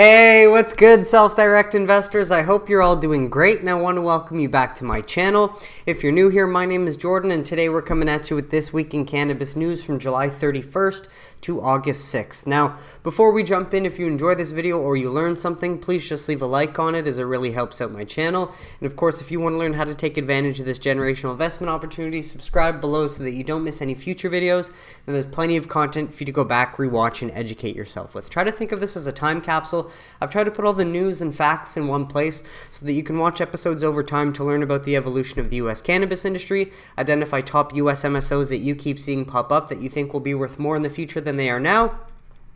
Hey, what's good, self-direct investors? I hope you're all doing great, and I want to welcome you back to my channel. If you're new here, my name is Jordan, and today we're coming at you with This Week in Cannabis news from July 31st to August 6th. Now, before we jump in, if you enjoy this video or you learn something, please just leave a like on it, as it really helps out my channel. And of course, if you want to learn how to take advantage of this generational investment opportunity, subscribe below so that you don't miss any future videos. And there's plenty of content for you to go back, rewatch, and educate yourself with. Try to think of this as a time capsule. I've tried to put all the news and facts in one place so that you can watch episodes over time to learn about the evolution of the U.S. cannabis industry, identify top U.S. MSOs that you keep seeing pop up that you think will be worth more in the future than they are now,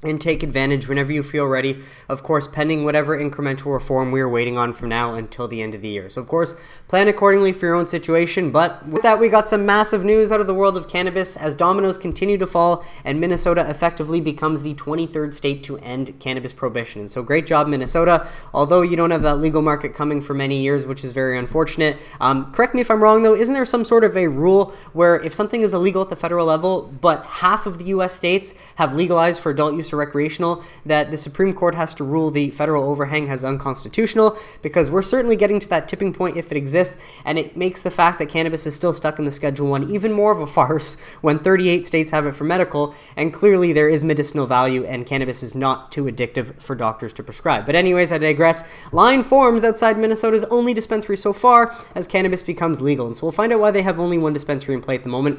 and take advantage whenever you feel ready, of course, pending whatever incremental reform we are waiting on from now until the end of the year. So, of course, plan accordingly for your own situation. But with that, we got some massive news out of the world of cannabis as dominoes continue to fall and Minnesota effectively becomes the 23rd state to end cannabis prohibition. And so great job, Minnesota. Although you don't have that legal market coming for many years, which is very unfortunate. Correct me if I'm wrong, though. Isn't there some sort of a rule where if something is illegal at the federal level, but half of the U.S. states have legalized for adult use or recreational, that the Supreme Court has to rule the federal overhang as unconstitutional? Because we're certainly getting to that tipping point if it exists, and it makes the fact that cannabis is still stuck in the Schedule 1 even more of a farce when 38 states have it for medical, and clearly there is medicinal value and cannabis is not too addictive for doctors to prescribe. But anyways, I digress. Line forms outside Minnesota's only dispensary so far as cannabis becomes legal, and so we'll find out why they have only one dispensary in play at the moment.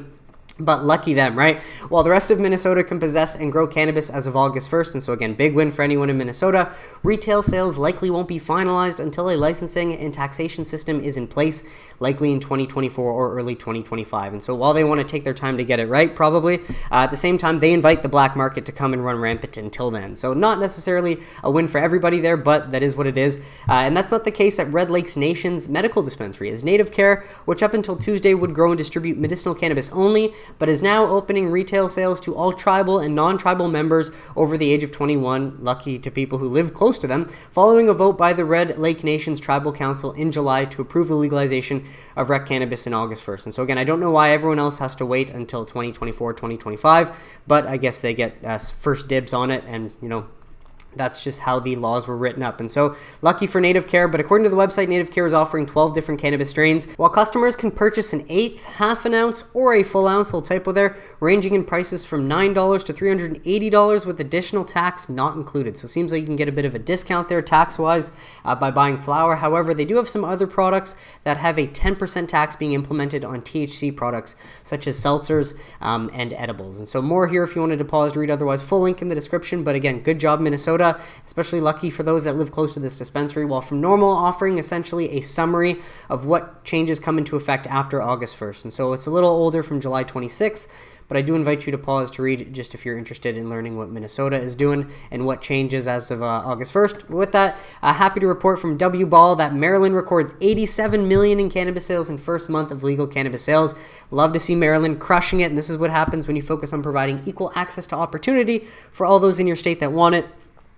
But lucky them, right? While the rest of Minnesota can possess and grow cannabis as of August 1st, and so again, big win for anyone in Minnesota, retail sales likely won't be finalized until a licensing and taxation system is in place, likely in 2024 or early 2025. And so while they want to take their time to get it right, probably, at the same time, they invite the black market to come and run rampant until then. So not necessarily a win for everybody there, but that is what it is. And that's not the case at Red Lakes Nation's medical dispensary, as Native Care, which up until Tuesday would grow and distribute medicinal cannabis only, but is now opening retail sales to all tribal and non-tribal members over the age of 21, lucky to people who live close to them, following a vote by the Red Lake Nation's Tribal Council in July to approve the legalization of rec cannabis in August 1st. And so again, I don't know why everyone else has to wait until 2024, 2025, but I guess they get first dibs on it, and that's just how the laws were written up. And so lucky for Native Care, but according to the website, Native Care is offering 12 different cannabis strains, while customers can purchase an eighth, half an ounce, or a full ounce, little typo there, ranging in prices from $9 to $380 with additional tax not included. So it seems like you can get a bit of a discount there tax-wise by buying flower. However, they do have some other products that have a 10% tax being implemented on THC products, such as seltzers and edibles. And so more here if you wanted to pause to read, otherwise full link in the description. But again, good job, Minnesota. Especially lucky for those that live close to this dispensary, while From Normal offering essentially a summary of what changes come into effect after August 1st. And so it's a little older, from July 26th, but I do invite you to pause to read just if you're interested in learning what Minnesota is doing and what changes as of August 1st. With that, happy to report from W Ball that Maryland records $87 million in cannabis sales in first month of legal cannabis sales. Love to see Maryland crushing it, and this is what happens when you focus on providing equal access to opportunity for all those in your state that want it,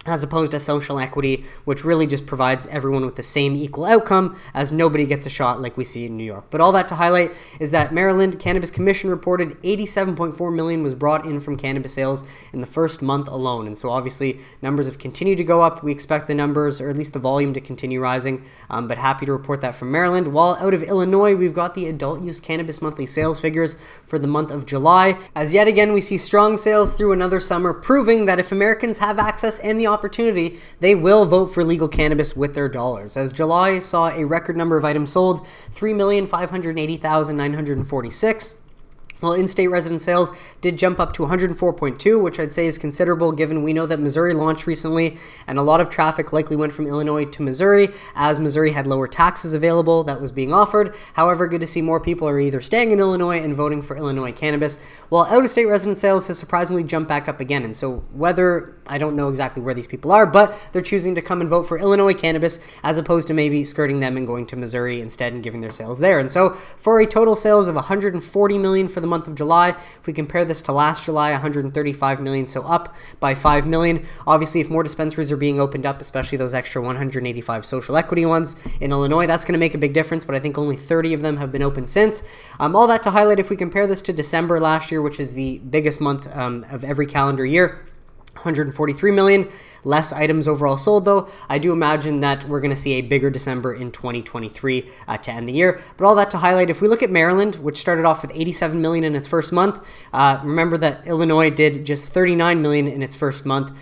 as opposed to social equity, which really just provides everyone with the same equal outcome, as nobody gets a shot like we see in New York. But all that to highlight is that Maryland Cannabis Commission reported $87.4 million was brought in from cannabis sales in the first month alone. And so obviously numbers have continued to go up. We expect the numbers, or at least the volume, to continue rising, but happy to report that from Maryland. While out of Illinois, we've got the adult use cannabis monthly sales figures for the month of July, as yet again we see strong sales through another summer, proving that if Americans have access and the opportunity, they will vote for legal cannabis with their dollars. As July saw a record number of items sold, 3,580,946. Well, in-state resident sales did jump up to 104.2, which I'd say is considerable given we know that Missouri launched recently, and a lot of traffic likely went from Illinois to Missouri, as Missouri had lower taxes available that was being offered. However, good to see more people are either staying in Illinois and voting for Illinois cannabis, while out-of-state resident sales has surprisingly jumped back up again. And so whether, I don't know exactly where these people are, but they're choosing to come and vote for Illinois cannabis as opposed to maybe skirting them and going to Missouri instead and giving their sales there. And so for a total sales of $140 million for the month of July, if we compare this to last July, $135 million, so up by $5 million. Obviously, if more dispensaries are being opened up, especially those extra 185 social equity ones in Illinois, that's going to make a big difference, but I think only 30 of them have been open since. All that to highlight, if we compare this to December last year, which is the biggest month of every calendar year, 143 million. Less items overall sold, though. I do imagine that we're going to see a bigger December in 2023 to end the year. But all that to highlight, if we look at Maryland, which started off with 87 million in its first month, remember that Illinois did just 39 million in its first month.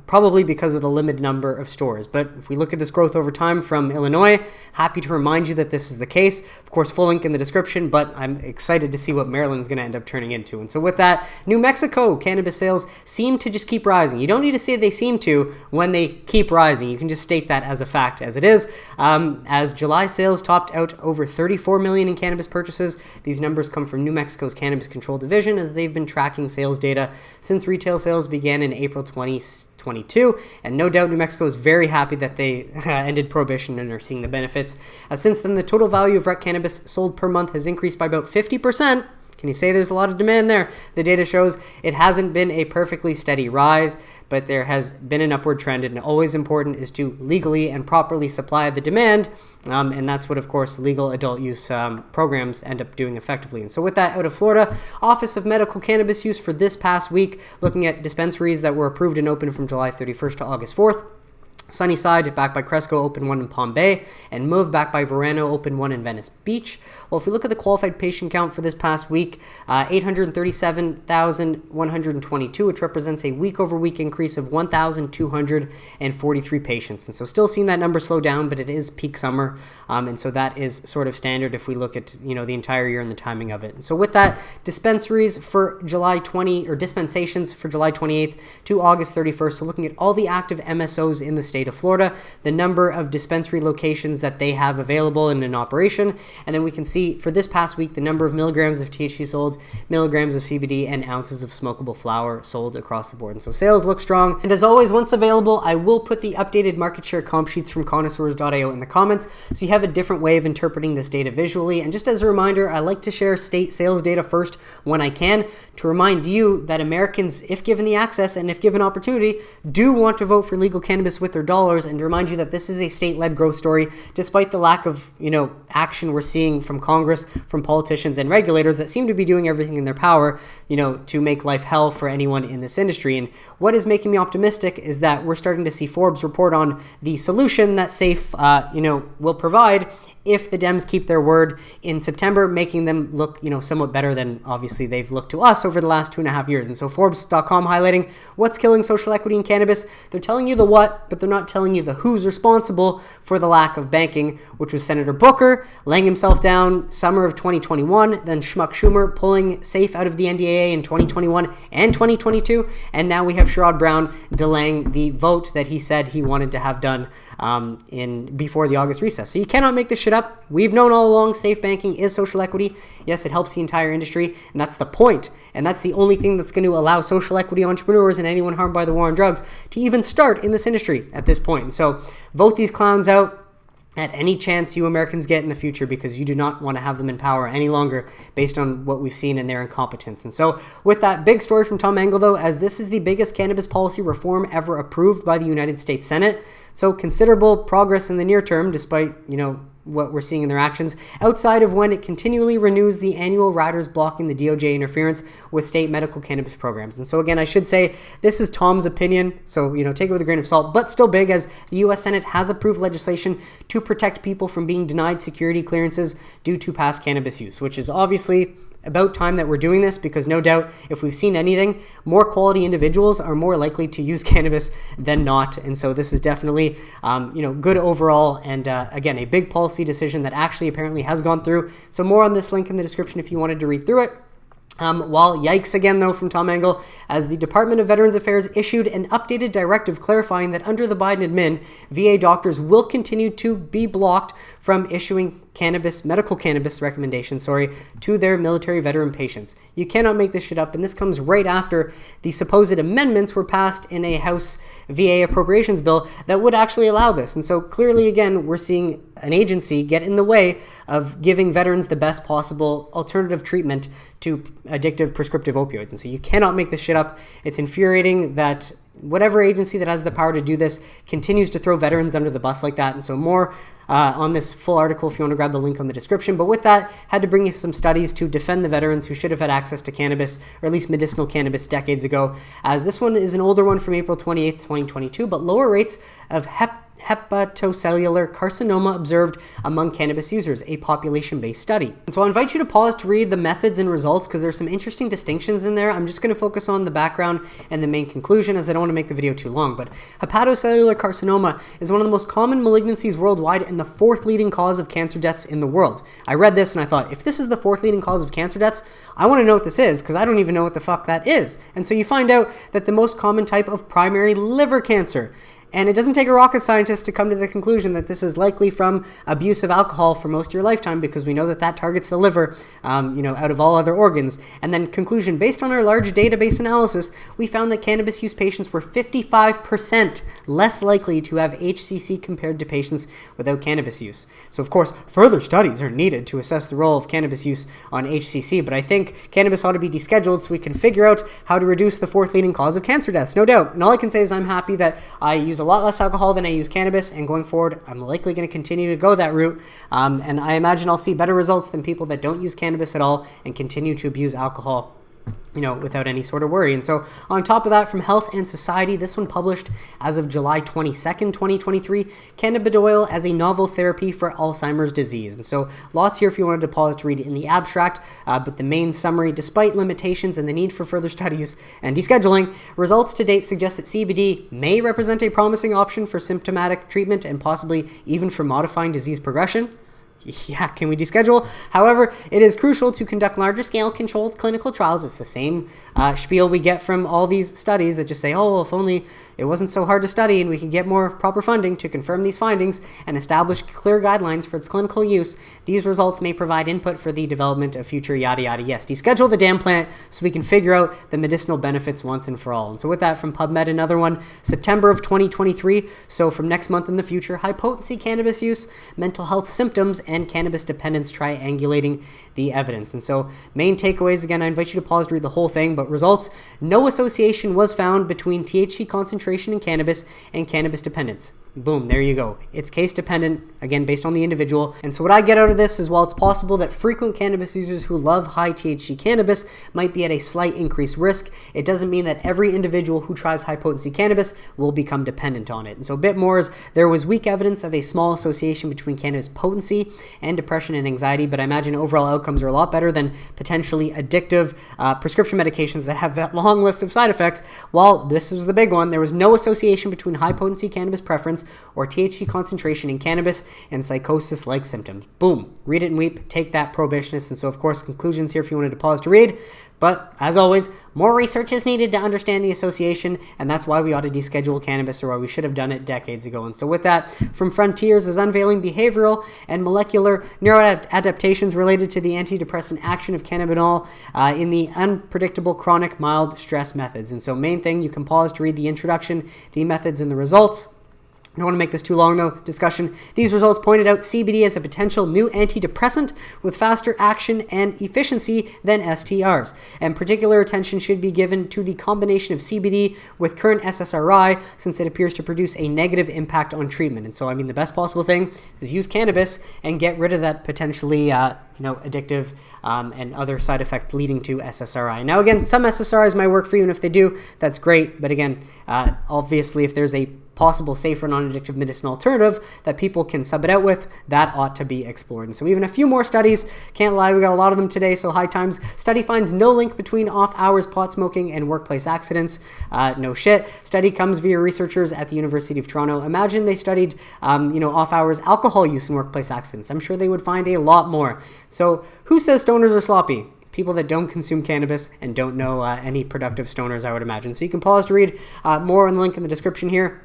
Probably because of the limited number of stores. But if we look at this growth over time from Illinois, happy to remind you that this is the case. Of course, full link in the description, but I'm excited to see what Maryland's going to end up turning into. And so with that, New Mexico cannabis sales seem to just keep rising. You don't need to say they seem to when they keep rising. You can just state that as a fact as it is. As July sales topped out over 34 million in cannabis purchases. These numbers come from New Mexico's Cannabis Control Division, as they've been tracking sales data since retail sales began in April 2022, and no doubt New Mexico is very happy that they ended prohibition and are seeing the benefits. Since then, the total value of rec cannabis sold per month has increased by about 50%. Can you say there's a lot of demand there? The data shows it hasn't been a perfectly steady rise, but there has been an upward trend, and always important is to legally and properly supply the demand, and that's what, of course, legal adult use programs end up doing effectively. And so with that, out of Florida, Office of Medical Cannabis Use for this past week, looking at dispensaries that were approved and open from July 31st to August 4th. Sunnyside, backed by Cresco, opened one in Palm Bay, and Move, backed by Verano, opened one in Venice Beach. Well, if we look at the qualified patient count for this past week, 837,122, which represents a week-over-week increase of 1,243 patients. And so still seeing that number slow down, but it is peak summer, and so that is sort of standard if we look at, the entire year and the timing of it. And so with that, dispensaries for July 20, or dispensations for July 28th to August 31st, so looking at all the active MSOs in the state of Florida, the number of dispensary locations that they have available and in operation, and then we can see for this past week the number of milligrams of THC sold, milligrams of CBD, and ounces of smokable flower sold across the board. And so sales look strong. And as always, once available, I will put the updated market share comp sheets from connoisseurs.io in the comments, so you have a different way of interpreting this data visually. And just as a reminder, I like to share state sales data first when I can, to remind you that Americans, if given the access and if given opportunity, do want to vote for legal cannabis with their dollars, and to remind you that this is a state-led growth story, despite the lack of, action we're seeing from Congress, from politicians and regulators that seem to be doing everything in their power, to make life hell for anyone in this industry. And what is making me optimistic is that we're starting to see Forbes report on the solution that SAFE, will provide if the Dems keep their word in September, making them look, somewhat better than obviously they've looked to us over the last 2.5 years. And so Forbes.com highlighting what's killing social equity in cannabis. They're telling you the what, but they're not telling you the who's responsible for the lack of banking, which was Senator Booker laying himself down summer of 2021, then Schmuck Schumer pulling SAFE out of the NDAA in 2021 and 2022, and now we have Sherrod Brown delaying the vote that he said he wanted to have done before the August recess. So you cannot make this shit up. We've known all along safe banking is social equity. Yes, it helps the entire industry, and that's the point. And that's the only thing that's going to allow social equity entrepreneurs and anyone harmed by the war on drugs to even start in this industry at this point. And so vote these clowns out at any chance you Americans get in the future, because you do not want to have them in power any longer based on what we've seen in their incompetence. And so with that big story from Tom Engel, though, as this is the biggest cannabis policy reform ever approved by the United States Senate, so considerable progress in the near term, despite, what we're seeing in their actions, outside of when it continually renews the annual riders blocking the DOJ interference with state medical cannabis programs. And so again, I should say this is Tom's opinion, so take it with a grain of salt, but still big, as the U.S. Senate has approved legislation to protect people from being denied security clearances due to past cannabis use, which is obviously about time that we're doing this, because no doubt, if we've seen anything, more quality individuals are more likely to use cannabis than not. And so this is definitely, good overall, and again, a big policy decision that actually apparently has gone through. So more on this link in the description if you wanted to read through it. While yikes again, though, from Tom Engel, as the Department of Veterans Affairs issued an updated directive clarifying that under the Biden admin, VA doctors will continue to be blocked from issuing medical cannabis recommendations, to their military veteran patients. You cannot make this shit up, and this comes right after the supposed amendments were passed in a House VA appropriations bill that would actually allow this. And so clearly, again, we're seeing an agency get in the way of giving veterans the best possible alternative treatment to addictive prescriptive opioids. And so you cannot make this shit up. It's infuriating that whatever agency that has the power to do this continues to throw veterans under the bus like that. And so more on this full article if you want to grab the link on the description. But with that, had to bring you some studies to defend the veterans who should have had access to cannabis, or at least medicinal cannabis, decades ago, as this one is an older one from April 28th, 2022, but lower rates of hepatocellular carcinoma observed among cannabis users, a population-based study. And so I invite you to pause to read the methods and results because there's some interesting distinctions in there. I'm just going to focus on the background and the main conclusion as I don't want to make the video too long. But hepatocellular carcinoma is one of the most common malignancies worldwide and the fourth leading cause of cancer deaths in the world. I read this and I thought, if this is the fourth leading cause of cancer deaths, I want to know what this is because I don't even know what the fuck that is. And so you find out that the most common type of primary liver cancer. And it doesn't take a rocket scientist to come to the conclusion that this is likely from abuse of alcohol for most of your lifetime, because we know that that targets the liver, out of all other organs. And then conclusion, based on our large database analysis, we found that cannabis use patients were 55% less likely to have HCC compared to patients without cannabis use. So of course, further studies are needed to assess the role of cannabis use on HCC, but I think cannabis ought to be descheduled so we can figure out how to reduce the fourth leading cause of cancer deaths, no doubt. And all I can say is I'm happy that I use a lot less alcohol than I use cannabis, and going forward, I'm likely going to continue to go that route. And I imagine I'll see better results than people that don't use cannabis at all and continue to abuse alcohol, without any sort of worry. And so on top of that, from Health and Society, this one published as of July 22nd, 2023, cannabidiol as a novel therapy for Alzheimer's disease. And so lots here if you wanted to pause to read it in the abstract, but the main summary, despite limitations and the need for further studies and descheduling, results to date suggest that CBD may represent a promising option for symptomatic treatment and possibly even for modifying disease progression. Yeah, can we deschedule? However, it is crucial to conduct larger scale controlled clinical trials. It's the same spiel we get from all these studies that just say, oh, if only it wasn't so hard to study and we could get more proper funding to confirm these findings and establish clear guidelines for its clinical use, these results may provide input for the development of future yada yada. Yes, deschedule the damn plant so we can figure out the medicinal benefits once and for all. And so with that, from PubMed, another one, September of 2023, so from next month in the future, high potency cannabis use, mental health symptoms, and cannabis dependence, triangulating the evidence. And so main takeaways, again, I invite you to pause to read the whole thing, but results, no association was found between THC concentration in cannabis and cannabis dependence. Boom, there you go. It's case dependent, again, based on the individual. And so what I get out of this is, while it's possible that frequent cannabis users who love high THC cannabis might be at a slight increased risk, it doesn't mean that every individual who tries high potency cannabis will become dependent on it. And so a bit more is, there was weak evidence of a small association between cannabis potency and depression and anxiety, but I imagine overall outcomes are a lot better than potentially addictive prescription medications that have that long list of side effects. While this was the big one, there was no association between high potency cannabis preference or THC concentration in cannabis and psychosis-like symptoms. Boom. Read it and weep. Take that, prohibitionists. And so, of course, conclusions here if you wanted to pause to read. But, as always, more research is needed to understand the association, and that's why we ought to deschedule cannabis, or why we should have done it decades ago. And so with that, from Frontiers is unveiling behavioral and molecular neuroadaptations related to the antidepressant action of cannabinol in the unpredictable chronic mild stress methods. And so main thing, you can pause to read the introduction, the methods, and the results. I don't want to make this too long, though, discussion. These results pointed out CBD as a potential new antidepressant with faster action and efficiency than STRs. And particular attention should be given to the combination of CBD with current SSRI, since it appears to produce a negative impact on treatment. And so, the best possible thing is use cannabis and get rid of that potentially, addictive and other side effect leading to SSRI. Now, again, some SSRIs might work for you, and if they do, that's great. But again, obviously, if there's a possible safer non-addictive medicinal alternative that people can sub it out with, that ought to be explored. And so even a few more studies, can't lie, we got a lot of them today, so high times. Study finds no link between off-hours pot smoking and workplace accidents. No shit. Study comes via researchers at the University of Toronto. Imagine they studied, off-hours alcohol use in workplace accidents. I'm sure they would find a lot more. So who says stoners are sloppy? People that don't consume cannabis and don't know any productive stoners, I would imagine. So you can pause to read more on the link in the description here.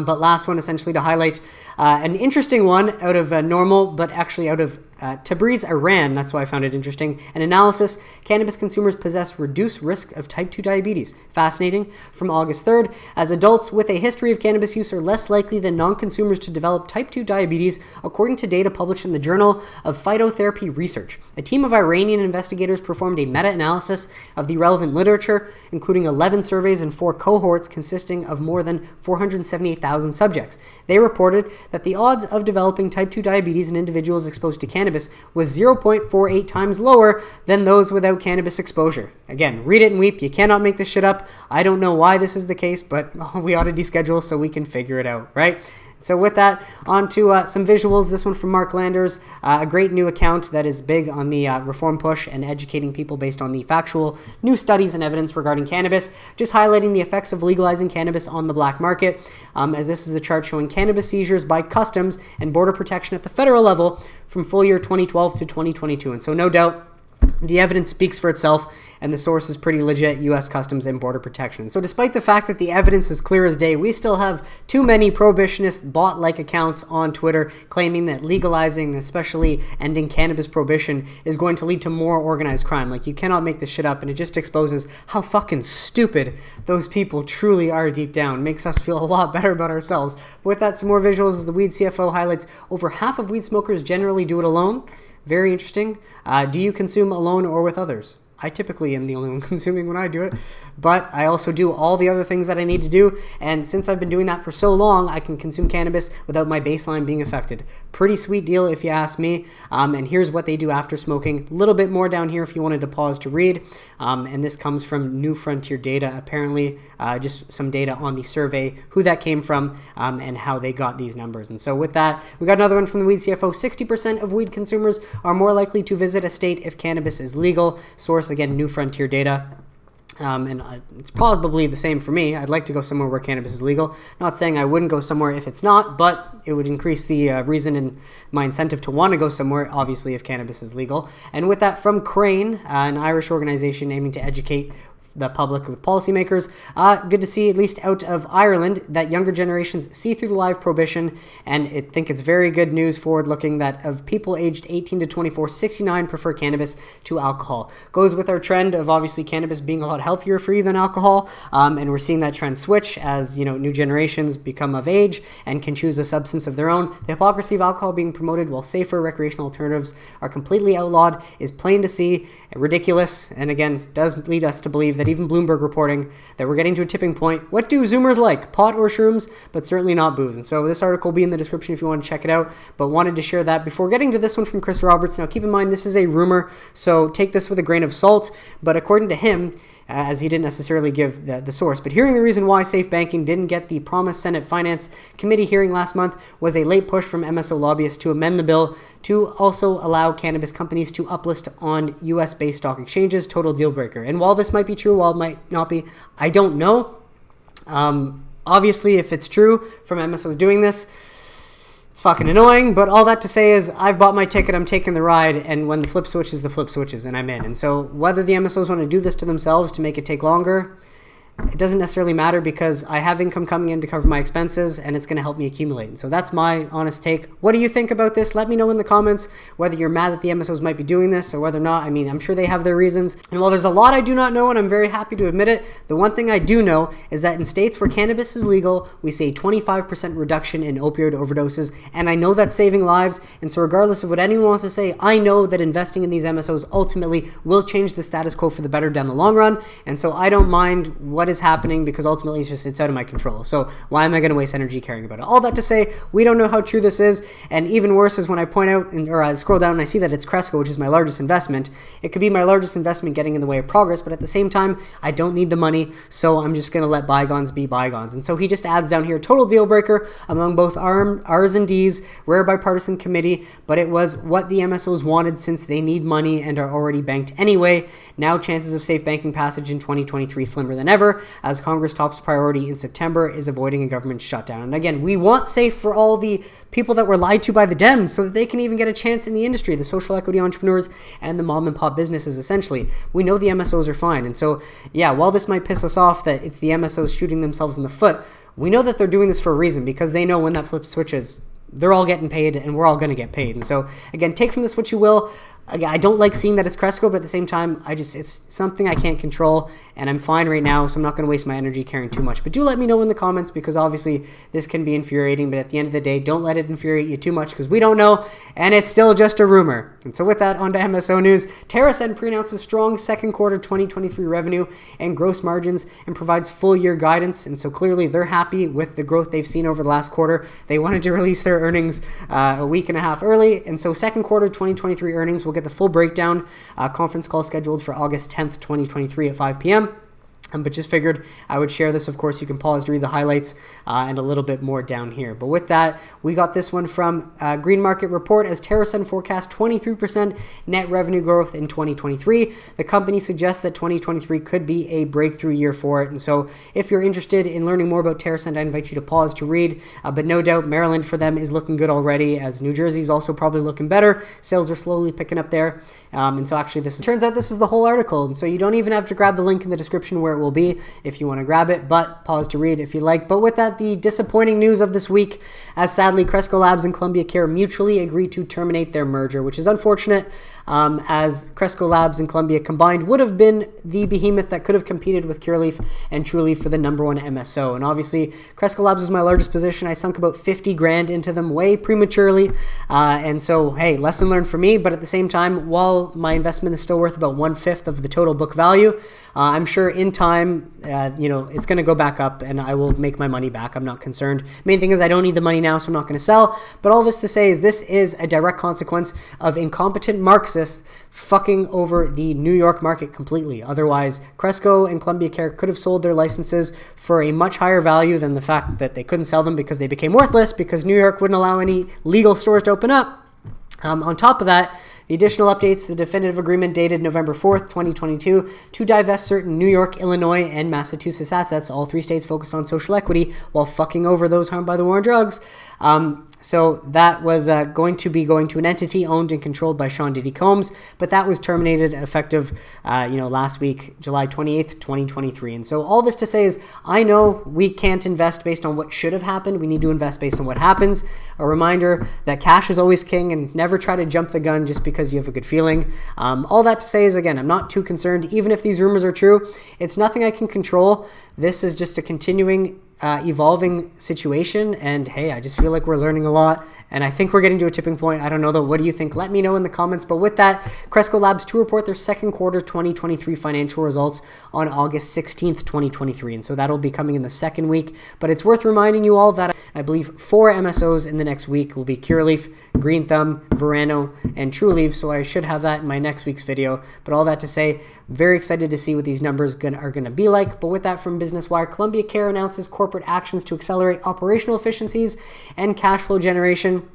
But last one, essentially to highlight an interesting one out of normal, but actually out of Tabriz, Iran. That's why I found it interesting. An analysis, cannabis consumers possess reduced risk of type 2 diabetes. Fascinating. From August 3rd, as adults with a history of cannabis use are less likely than non-consumers to develop type 2 diabetes, according to data published in the Journal of Phytotherapy Research. A team of Iranian investigators performed a meta-analysis of the relevant literature, including 11 surveys and 4 cohorts consisting of more than 478,000 subjects. They reported that the odds of developing type 2 diabetes in individuals exposed to cannabis was 0.48 times lower than those without cannabis exposure. Again, read it and weep. You cannot make this shit up. I don't know why this is the case, but we ought to deschedule so we can figure it out, right? So with that, on to some visuals. This one from Mark Landers, a great new account that is big on the reform push and educating people based on the factual new studies and evidence regarding cannabis, just highlighting the effects of legalizing cannabis on the black market, as this is a chart showing cannabis seizures by Customs and Border Protection at the federal level from full year 2012 to 2022. And so no doubt, the evidence speaks for itself, and the source is pretty legit, U.S. Customs and Border Protection. So despite the fact that the evidence is clear as day, we still have too many prohibitionist bot-like accounts on Twitter claiming that legalizing, especially ending cannabis prohibition, is going to lead to more organized crime. Like, you cannot make this shit up, and it just exposes how fucking stupid those people truly are deep down. Makes us feel a lot better about ourselves. But with that, some more visuals as the Weed CFO highlights over half of weed smokers generally do it alone. Very interesting. Do you consume alone or with others? I typically am the only one consuming when I do it, but I also do all the other things that I need to do, and since I've been doing that for so long, I can consume cannabis without my baseline being affected. Pretty sweet deal if you ask me, and here's what they do after smoking. A little bit more down here if you wanted to pause to read, and this comes from New Frontier Data, apparently, just some data on the survey, who that came from, and how they got these numbers. And so with that, we got another one from the Weed CFO. 60% of weed consumers are more likely to visit a state if cannabis is legal. Source, again, New Frontier Data. And it's probably the same for me. I'd like to go somewhere where cannabis is legal. Not saying I wouldn't go somewhere if it's not, but it would increase the reason and my incentive to want to go somewhere, obviously, if cannabis is legal. And with that, from Crane, an Irish organization aiming to educate the public with policymakers. Good to see, at least out of Ireland, that younger generations see through the live prohibition, and I think it's very good news forward-looking that of people aged 18 to 24, 69 prefer cannabis to alcohol. Goes with our trend of obviously cannabis being a lot healthier for you than alcohol, and we're seeing that trend switch as, new generations become of age and can choose a substance of their own. The hypocrisy of alcohol being promoted while safer recreational alternatives are completely outlawed is plain to see, ridiculous, and again, does lead us to believe that even Bloomberg reporting that we're getting to a tipping point. What do Zoomers like? Pot or shrooms, but certainly not booze. And so this article will be in the description if you want to check it out, but wanted to share that before getting to this one from Chris Roberts. Now keep in mind, this is a rumor, so take this with a grain of salt, but according to him, as he didn't necessarily give the source, but hearing the reason why safe banking didn't get the promised Senate Finance Committee hearing last month was a late push from MSO lobbyists to amend the bill to also allow cannabis companies to uplist on U.S.-based stock exchanges. Total deal breaker. And while this might be true, while it might not be, I don't know. Obviously, if it's true from MSOs doing this, it's fucking annoying, but all that to say is I've bought my ticket, I'm taking the ride, and when the flip switches, and I'm in. And so whether the MSOs want to do this to themselves to make it take longer, it doesn't necessarily matter because I have income coming in to cover my expenses and it's going to help me accumulate. And so that's my honest take. What do you think about this? Let me know in the comments whether you're mad that the MSOs might be doing this or whether or not. I mean, I'm sure they have their reasons. And while there's a lot I do not know, and I'm very happy to admit it, the one thing I do know is that in states where cannabis is legal, we see a 25% reduction in opioid overdoses. And I know that's saving lives. And so regardless of what anyone wants to say, I know that investing in these MSOs ultimately will change the status quo for the better down the long run. And so I don't mind what is happening because ultimately it's out of my control. So why am I going to waste energy caring about it? All that to say, we don't know how true this is, and even worse is when I point out or I scroll down and I see that it's Cresco, which is my largest investment. It could be my largest investment getting in the way of progress, but at the same time, I don't need the money, so I'm just going to let bygones be bygones. And so he just adds down here, total deal breaker among both R's and D's, rare bipartisan committee, but it was what the MSOs wanted since they need money and are already banked anyway. Now chances of safe banking passage in 2023 slimmer than ever, as Congress' top priority in September is avoiding a government shutdown. And again, we want safe for all the people that were lied to by the Dems so that they can even get a chance in the industry, the social equity entrepreneurs and the mom and pop businesses, essentially. We know the MSOs are fine. And so, yeah, while this might piss us off that it's the MSOs shooting themselves in the foot, we know that they're doing this for a reason, because they know when that flip switches, they're all getting paid and we're all going to get paid. And so again, take from this what you will. I don't like seeing that it's Cresco, but at the same time, it's something I can't control, and I'm fine right now, so I'm not going to waste my energy caring too much. But do let me know in the comments, because obviously this can be infuriating, but at the end of the day, don't let it infuriate you too much, because we don't know, and it's still just a rumor. And so with that, on to MSO news. TerraSend pre-announces strong second quarter 2023 revenue and gross margins and provides full year guidance, and so clearly they're happy with the growth they've seen over the last quarter. They wanted to release their earnings a week and a half early, and so second quarter 2023 earnings will get the full breakdown. Conference call scheduled for August 10th, 2023 at 5 p.m. But just figured I would share this. Of course, you can pause to read the highlights and a little bit more down here. But with that, we got this one from Green Market Report as TerraSend forecasts 23% net revenue growth in 2023. The company suggests that 2023 could be a breakthrough year for it. And so if you're interested in learning more about TerraSend, I invite you to pause to read. But no doubt, Maryland for them is looking good already, as New Jersey is also probably looking better. Sales are slowly picking up there. And so actually, turns out this is the whole article. And so you don't even have to grab the link in the description where it will be if you want to grab it, but pause to read if you like. But with that, the disappointing news of this week, as sadly Cresco Labs and Columbia Care mutually agreed to terminate their merger, which is unfortunate, as Cresco Labs and Columbia combined would have been the behemoth that could have competed with Curaleaf and Trulieve for the #1 MSO. And obviously, Cresco Labs was my largest position. I sunk about 50 grand into them way prematurely. And so, hey, lesson learned for me. But at the same time, while my investment is still worth about 1/5 of the total book value, I'm sure in time, it's going to go back up and I will make my money back. I'm not concerned. Main thing is I don't need the money now, so I'm not going to sell. But all this to say is this is a direct consequence of incompetent Marxists fucking over the New York market completely. Otherwise, Cresco and Columbia Care could have sold their licenses for a much higher value than the fact that they couldn't sell them because they became worthless because New York wouldn't allow any legal stores to open up. On top of that, the additional updates, the definitive agreement dated November 4th, 2022, to divest certain New York, Illinois, and Massachusetts assets, all 3 states focused on social equity, while fucking over those harmed by the war on drugs. So that was going to an entity owned and controlled by Sean Diddy Combs, but that was terminated effective, last week, July 28th, 2023. And so all this to say is, I know we can't invest based on what should have happened. We need to invest based on what happens. A reminder that cash is always king, and never try to jump the gun just because you have a good feeling. All that to say is, again, I'm not too concerned. Even if these rumors are true, it's nothing I can control. This is just a continuing evolving situation, and hey, I just feel like we're learning a lot, and I think we're getting to a tipping point. I don't know though. What do you think? Let me know in the comments. But with that, Cresco Labs to report their second quarter 2023 financial results on August 16th, 2023, and so that'll be coming in the second week. But it's worth reminding you all that I believe 4 MSOs in the next week will be Curaleaf, Green Thumb, Verano, and Trulieve, so I should have that in my next week's video. But all that to say, very excited to see what these numbers are going to be like. But with that, from Business Wire, Columbia Care announces corporate actions to accelerate operational efficiencies and cash flow generation,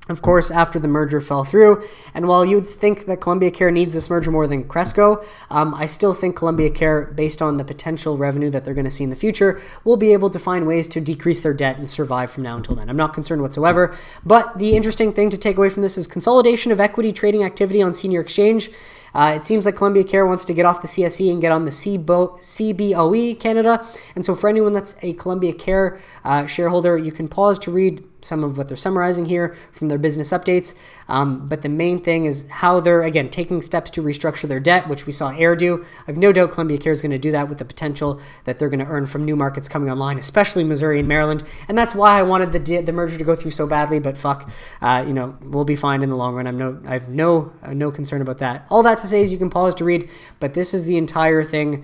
of course, after the merger fell through. And while you'd think that Columbia Care needs this merger more than Cresco, I still think Columbia Care, based on the potential revenue that they're going to see in the future, will be able to find ways to decrease their debt and survive from now until then. I'm not concerned whatsoever. But the interesting thing to take away from this is consolidation of equity trading activity on senior exchange. It seems like Columbia Care wants to get off the CSE and get on the CBOE Canada. And so for anyone that's a Columbia Care shareholder, you can pause to read some of what they're summarizing here from their business updates. But the main thing is how they're, again, taking steps to restructure their debt, which we saw Air do. I have no doubt Columbia Care is going to do that with the potential that they're going to earn from new markets coming online, especially Missouri and Maryland. And that's why I wanted the merger to go through so badly. But fuck, we'll be fine in the long run. I have no concern about that. All that to say is you can pause to read, but this is the entire thing.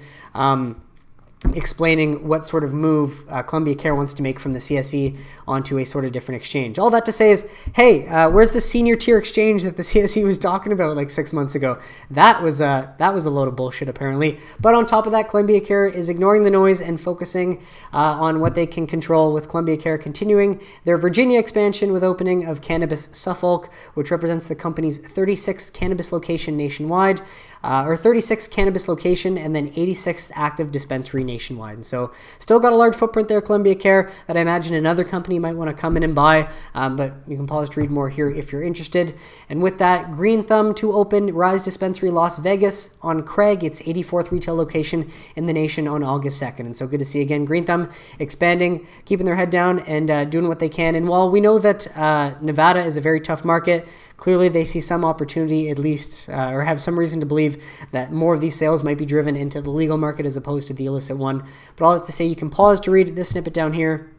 Explaining what sort of move Columbia Care wants to make from the CSE onto a sort of different exchange. All that to say is, hey, where's the senior tier exchange that the CSE was talking about like 6 months ago? That was a load of bullshit, apparently. But on top of that, Columbia Care is ignoring the noise and focusing on what they can control, with Columbia Care continuing their Virginia expansion with opening of Cannabis Suffolk, which represents the company's 36th cannabis location nationwide. or 36 cannabis location, and then 86th active dispensary nationwide. And so still got a large footprint there, Columbia Care, that I imagine another company might want to come in and buy, but you can pause to read more here if you're interested. And with that, Green Thumb to open Rise Dispensary Las Vegas on Craig, its 84th retail location in the nation on August 2nd. And so good to see again Green Thumb expanding, keeping their head down, and doing what they can. And while we know that Nevada is a very tough market, clearly they see some opportunity, at least, or have some reason to believe that more of these sales might be driven into the legal market as opposed to the illicit one. But all that to say, you can pause to read this snippet down here,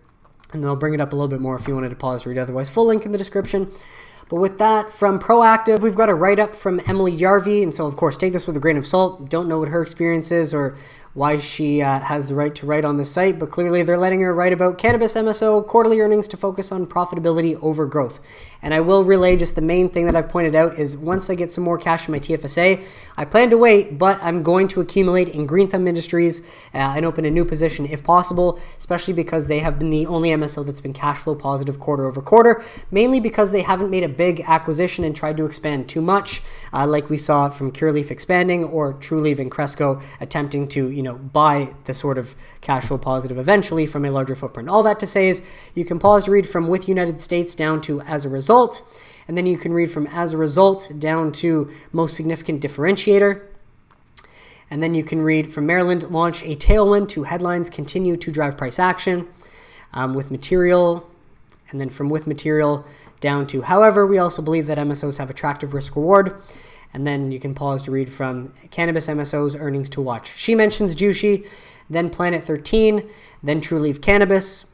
and they'll bring it up a little bit more if you wanted to pause to read otherwise. Full link in the description. But with that, from Proactive, we've got a write-up from Emily Jarvie. And so, of course, take this with a grain of salt. Don't know what her experience is or why she has the right to write on the site, but clearly they're letting her write about cannabis MSO quarterly earnings to focus on profitability over growth. And I will relay just the main thing that I've pointed out is once I get some more cash in my TFSA, I plan to wait, but I'm going to accumulate in Green Thumb Industries and open a new position if possible, especially because they have been the only MSO that's been cash flow positive quarter over quarter, mainly because they haven't made a big acquisition and tried to expand too much, like we saw from Cureleaf expanding or Trulieve and Cresco attempting to, buy the sort of cash flow positive eventually from a larger footprint. All that to say is you can pause to read from with United States down to as a result, and then you can read from as a result down to most significant differentiator. And then you can read from Maryland, launch a tailwind to headlines continue to drive price action with material. And then from with material down to, however, we also believe that MSOs have attractive risk reward. And then you can pause to read from Cannabis MSOs earnings to watch. She mentions Jushi, then Planet 13, then Trulieve Cannabis,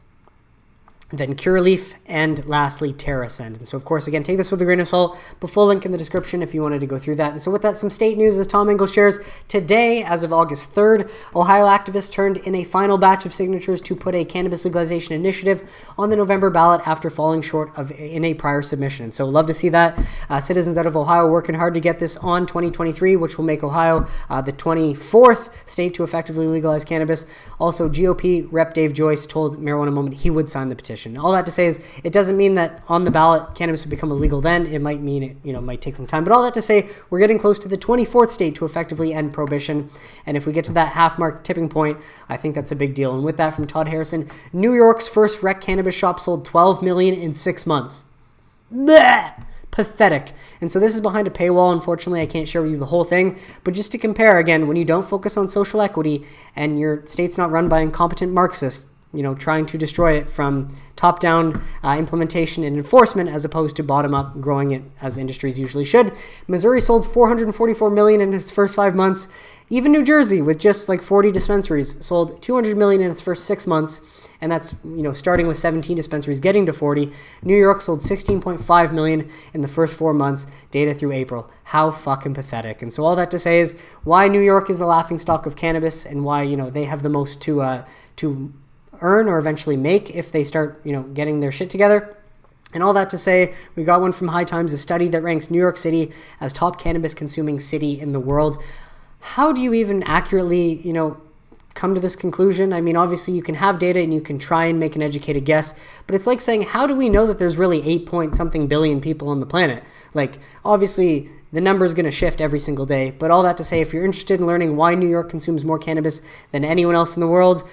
then Cureleaf, and lastly, TerraSend. And so, of course, again, take this with a grain of salt, but full link in the description if you wanted to go through that. And so with that, some state news, as Tom Engel shares, today, as of August 3rd, Ohio activists turned in a final batch of signatures to put a cannabis legalization initiative on the November ballot after falling short of in a prior submission. And so love to see that. Citizens out of Ohio working hard to get this on 2023, which will make Ohio the 24th state to effectively legalize cannabis. Also, GOP Rep. Dave Joyce told Marijuana Moment he would sign the petition. All that to say is it doesn't mean that on the ballot cannabis would become illegal then. It might mean it might take some time. But all that to say, we're getting close to the 24th state to effectively end prohibition. And if we get to that half mark tipping point, I think that's a big deal. And with that, from Todd Harrison, New York's first rec cannabis shop sold 12 million in 6 months. Blech! Pathetic. And so this is behind a paywall. Unfortunately, I can't share with you the whole thing. But just to compare, again, when you don't focus on social equity and your state's not run by incompetent Marxists, trying to destroy it from top-down implementation and enforcement as opposed to bottom-up growing it as industries usually should. Missouri sold 444 million in its first 5 months. Even New Jersey, with just like 40 dispensaries, sold 200 million in its first 6 months. And that's, starting with 17 dispensaries, getting to 40. New York sold 16.5 million in the first 4 months, data through April. How fucking pathetic. And so all that to say is why New York is the laughingstock of cannabis and why, they have the most to earn or eventually make if they start, getting their shit together. And all that to say, we got one from High Times, a study that ranks New York City as top cannabis consuming city in the world. How do you even accurately, come to this conclusion? I mean, obviously you can have data and you can try and make an educated guess, but it's like saying, how do we know that there's really 8-point-something billion people on the planet? Like, obviously the number is going to shift every single day, but all that to say, if you're interested in learning why New York consumes more cannabis than anyone else in the world,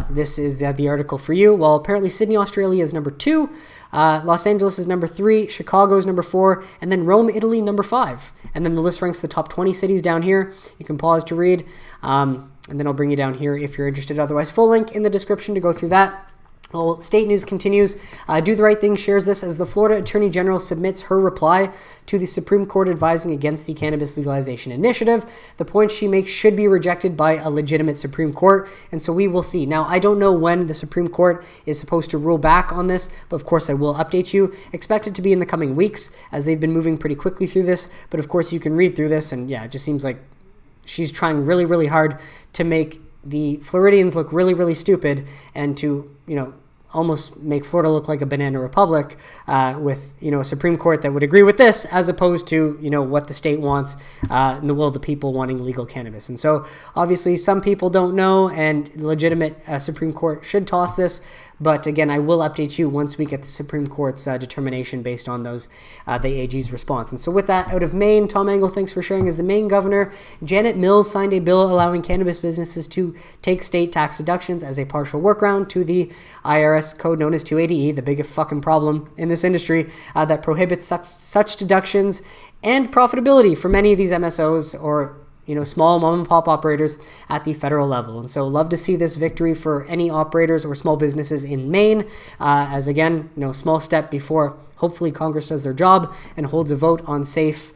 this is the article for you. Well, apparently Sydney, Australia is number 2, Los Angeles is number 3, Chicago is number 4, and then Rome, Italy, number 5. And then the list ranks the top 20 cities down here. You can pause to read, and then I'll bring you down here if you're interested. Otherwise, full link in the description to go through that. Well, state news continues. Do the Right Thing shares this as the Florida Attorney General submits her reply to the Supreme Court advising against the cannabis legalization initiative. The points she makes should be rejected by a legitimate Supreme Court, and so we will see. Now, I don't know when the Supreme Court is supposed to rule back on this, but of course I will update you. Expect it to be in the coming weeks, as they've been moving pretty quickly through this, but of course you can read through this, and yeah, it just seems like she's trying really, really hard to make the Floridians look really, really stupid and to, almost make Florida look like a banana republic with, a Supreme Court that would agree with this as opposed to, what the state wants and the will of the people wanting legal cannabis. And so obviously some people don't know and legitimate Supreme Court should toss this. But again, I will update you once we get the Supreme Court's determination based on those, the AG's response. And so with that, out of Maine, Tom Engel, thanks for sharing, as the Maine governor, Janet Mills signed a bill allowing cannabis businesses to take state tax deductions as a partial workaround to the IRS code known as 280E, the biggest fucking problem in this industry, that prohibits such deductions and profitability for many of these MSOs or small mom and pop operators at the federal level. And so love to see this victory for any operators or small businesses in Maine, as again, small step before hopefully Congress does their job and holds a vote on SAFE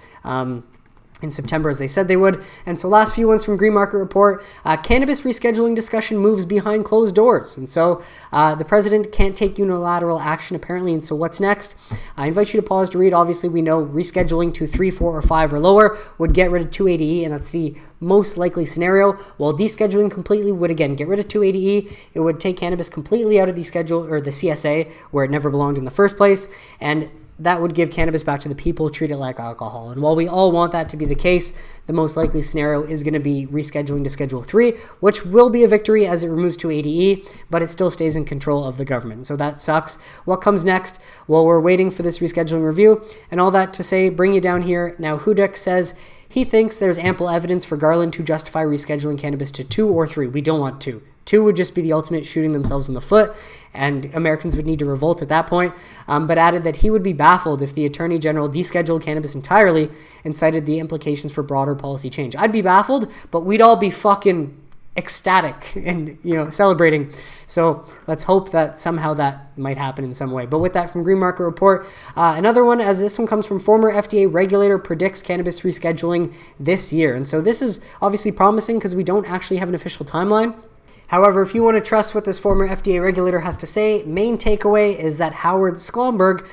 in September, as they said they would. And so last few ones from Green Market Report, cannabis rescheduling discussion moves behind closed doors. And so the president can't take unilateral action apparently. And so what's next? I invite you to pause to read. Obviously, we know rescheduling to 3, 4, or 5 or lower would get rid of 280E, and that's the most likely scenario, while descheduling completely would again get rid of 280E. It would take cannabis completely out of the schedule or the CSA, where it never belonged in the first place, and that would give cannabis back to the people, treat it like alcohol. And while we all want that to be the case, the most likely scenario is going to be rescheduling to Schedule 3, which will be a victory as it removes 280E, but it still stays in control of the government. So that sucks. What comes next? Well, we're waiting for this rescheduling review, and all that to say, bring you down here. Now, Hudek says he thinks there's ample evidence for Garland to justify rescheduling cannabis to 2 or 3. We don't want 2. 2 would just be the ultimate shooting themselves in the foot, and Americans would need to revolt at that point, but added that he would be baffled if the Attorney General descheduled cannabis entirely and cited the implications for broader policy change. I'd be baffled, but we'd all be fucking ecstatic and celebrating. So let's hope that somehow that might happen in some way. But with that, from Green Market Report, another one, as this one comes from former FDA regulator, predicts cannabis rescheduling this year. And so this is obviously promising because we don't actually have an official timeline. However, if you want to trust what this former FDA regulator has to say, main takeaway is that Howard Schlomberg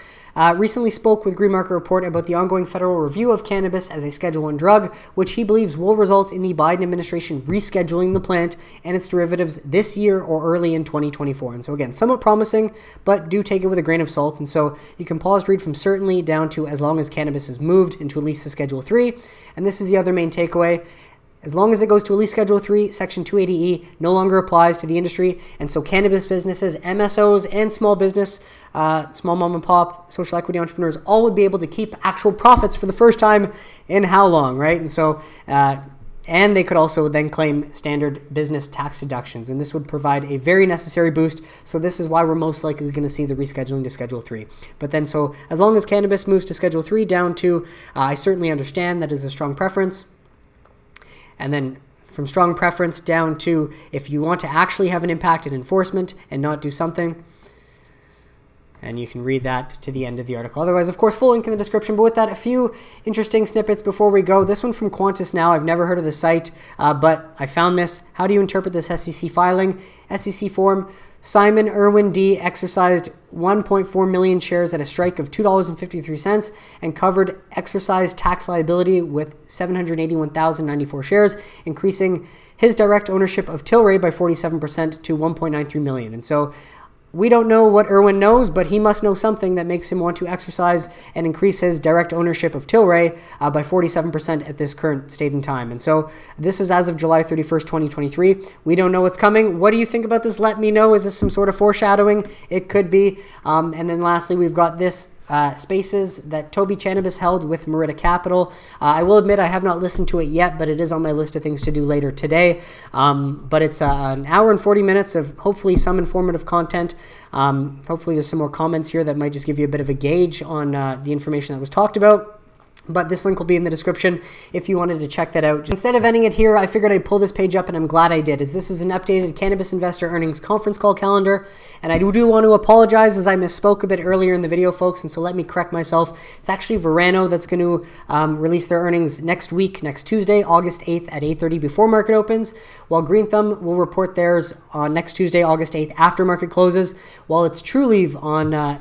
recently spoke with Green Market Report about the ongoing federal review of cannabis as a Schedule 1 drug, which he believes will result in the Biden administration rescheduling the plant and its derivatives this year or early in 2024. And so again, somewhat promising, but do take it with a grain of salt. And so you can pause to read from certainly down to as long as cannabis is moved into at least the Schedule 3. And this is the other main takeaway. As long as it goes to at least Schedule 3, Section 280E no longer applies to the industry. And so cannabis businesses, MSOs, and small business, small mom and pop, social equity entrepreneurs, all would be able to keep actual profits for the first time in how long, right? And so, and they could also then claim standard business tax deductions. And this would provide a very necessary boost. So this is why we're most likely going to see the rescheduling to Schedule 3. But then, so as long as cannabis moves to Schedule 3 down to, I certainly understand that is a strong preference. And then from strong preference down to if you want to actually have an impact in enforcement and not do something. And you can read that to the end of the article. Otherwise, of course, full link in the description. But with that, a few interesting snippets before we go. This one from Qantas Now. I've never heard of the site, but I found this. How do you interpret this SEC filing? SEC form. Simon Irwin D. exercised 1.4 million shares at a strike of $2.53 and covered exercise tax liability with 781,094 shares, increasing his direct ownership of Tilray by 47% to 1.93 million. And so we don't know what Irwin knows, but he must know something that makes him want to exercise and increase his direct ownership of Tilray by 47% at this current state and time. And so this is as of July 31st, 2023. We don't know what's coming. What do you think about this? Let me know. Is this some sort of foreshadowing? It could be. And then lastly, we've got this spaces that Toby Cannabis held with Merida Capital. I will admit I have not listened to it yet, but it is on my list of things to do later today. But it's an hour and 40 minutes of hopefully some informative content. Hopefully there's some more comments here that might just give you a bit of a gauge on the information that was talked about. But this link will be in the description if you wanted to check that out. Instead of ending it here, I figured I'd pull this page up, and I'm glad I did, as this is an updated Cannabis Investor Earnings conference call calendar. And I do want to apologize as I misspoke a bit earlier in the video, folks, and so let me correct myself. It's actually Verano that's going to release their earnings next week, next Tuesday, August 8th at 8:30 before market opens, while Green Thumb will report theirs on next Tuesday, August 8th after market closes, while it's True Leave on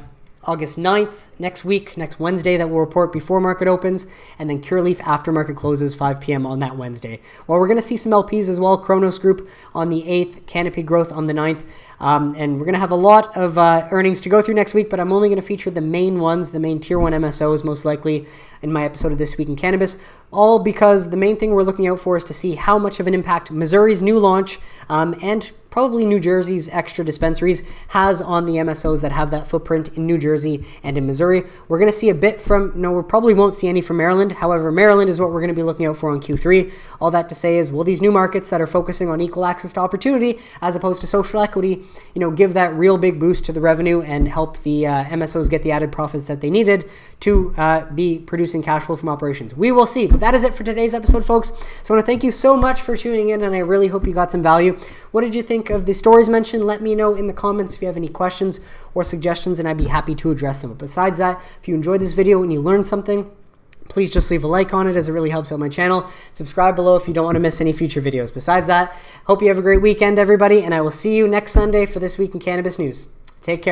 August 9th, next week, next Wednesday, that will report before market opens, and then Cureleaf after market closes 5 p.m. on that Wednesday. Well, we're going to see some LPs as well. Kronos Group on the 8th, Canopy Growth on the 9th. And we're going to have a lot of earnings to go through next week, but I'm only going to feature the main ones, the main tier 1 MSOs most likely in my episode of This Week in Cannabis, all because the main thing we're looking out for is to see how much of an impact Missouri's new launch and probably New Jersey's extra dispensaries has on the MSOs that have that footprint in New Jersey and in Missouri. We're going to see a bit we probably won't see any from Maryland. However, Maryland is what we're going to be looking out for on Q3. All that to say is, will these new markets that are focusing on equal access to opportunity as opposed to social equity, give that real big boost to the revenue and help the MSOs get the added profits that they needed to be producing cash flow from operations? We will see. But that is it for today's episode, folks. So I want to thank you so much for tuning in, and I really hope you got some value. What did you think of the stories mentioned? Let me know in the comments if you have any questions or suggestions, and I'd be happy to address them. But besides that, if you enjoyed this video and you learned something, please just leave a like on it, as it really helps out my channel. Subscribe below if you don't want to miss any future videos. Besides that, hope you have a great weekend, everybody, and I will see you next Sunday for This Week in Cannabis News. Take care.